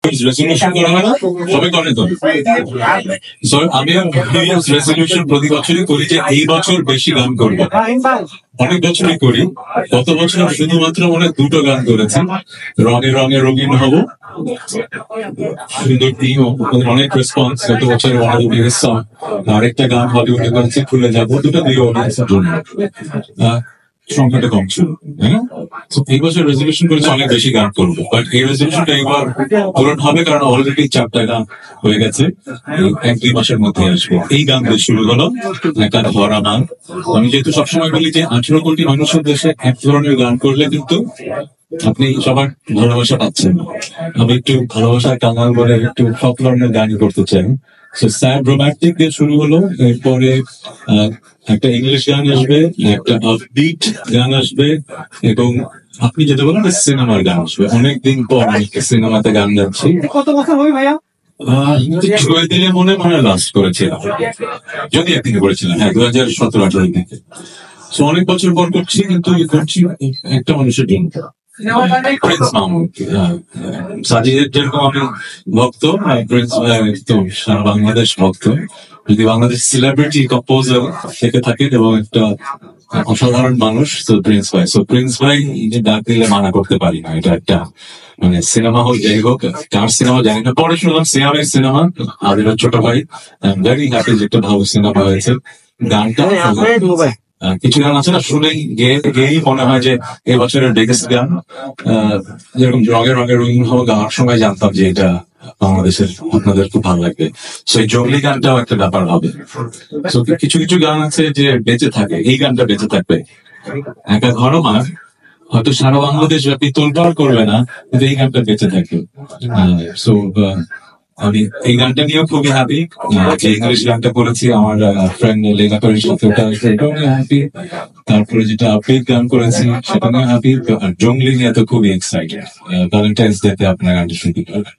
Resolution করা হয় না, সবাই করে তো। আমি রেজলিউশন প্রতি বছরই করি যে এই বছর বেশি গান করবো। অনেক বছরই করি, গত বছর শুধুমাত্র মনে দুটো গান করেছি। রঙে রঙে রঙিন হব, সুন্দর টিম, অনেক রেসপন্স। গত বছর আরেকটা গান হলিউডে করেছি, খুলে যাবো, দুটো দিয়ে অডিয়েন্সের জন্য। সংখ্যাটা কম ছিল, হ্যাঁ। এই বছর রেজলিউশন করেছে অনেক বেশি গান করবো, বাট এই রেজলিউশনটা এবার পূরণ হবে কারণ অলরেডি 4টা গান হয়ে গেছে, 1-2 মাসের মধ্যে আসবে। এই গান দিয়ে শুরু হলো একটা ধরা মান। আমি যেহেতু সবসময় বলি যে 18 কোটি মানুষের দেশে এক ধরনের গান করলে কিন্তু আপনি সবার ভালোবাসা পাচ্ছেন। আমি একটু ভালোবাসার কাঙাল বলে একটু সব ধরনের গানই করতে চাই। স্যাড রোমান্টিক দিয়ে শুরু হলো, এরপরে একটা ইংলিশ গান আসবে, একটা আপবিট গান আসবে, এবং আপনি যেটা বলেন সিনেমার গান আসবে। অনেকদিন পর সিনেমাতে গান গাচ্ছি। কত বছর হবে ভাইয়া? ছয় দিনে মনে লাস্ট করেছিলাম, যদি একদিনে করেছিলাম, হ্যাঁ 2017-18 দিকে। অনেক বছর পর করছি, কিন্তু করছি একটা মানুষের জন্য, প্রিন্স মাহমুদ। সাজিদের যেরকম আমি ভক্ত, প্রিন্স তো সারা বাংলাদেশ ভক্ত। যদি বাংলাদেশ সেলিব্রিটি কম্পোজার থেকে থাকেন এবং একটা অসাধারণ মানুষ, তো প্রিন্স ভাই। প্রিন্স ভাই যে ডাক দিলে মানা করতে পারি না। এটা একটা মানে সিনেমা হোক, যাই হোক, কার সিনেমা জানি না, পরে শুনলাম সিয়ামের সিনেমা, আর এটা ছোট ভাই। ভেরি হ্যাপি যে একটা ভালো সিনেমা হয়েছে। গানটা কিছু গান আছে না, শুনেই গেয়েই মনে হয় যে এবছরের বিগেস্ট গান। যেরকম রঙে রঙে রঙিন হওয়া গাওয়ার সময় জানতাম যে এটা বাংলাদেশের, আপনাদের খুব ভালো লাগবে। এই জঙ্গলি গানটাও একটা ব্যাপার হবে। কিছু কিছু গান আছে যে বেঁচে থাকে, এই গানটা বেঁচে থাকবে। একা ঘর আমার হয়তো সারা বাংলাদেশ ব্যাপী তোলপাড় করবে না, কিন্তু এই গানটা বেঁচে থাকবে। আমি এই গানটা নিয়েও খুবই হ্যাপি। যে ইংলিশ গানটা করেছি আমার ফ্রেন্ড লেখাপড়ির সাথে, এটাও নিয়ে হ্যাপি। তারপরে যেটা আপডেট গান করেছি সেটা নিয়ে হ্যাপি। আর জঙ্গলি নিয়ে তো খুবই এক্সাইটেড। ভ্যালেন্টাইন্স ডে তে আপনার গানটা শুনতে পারবেন।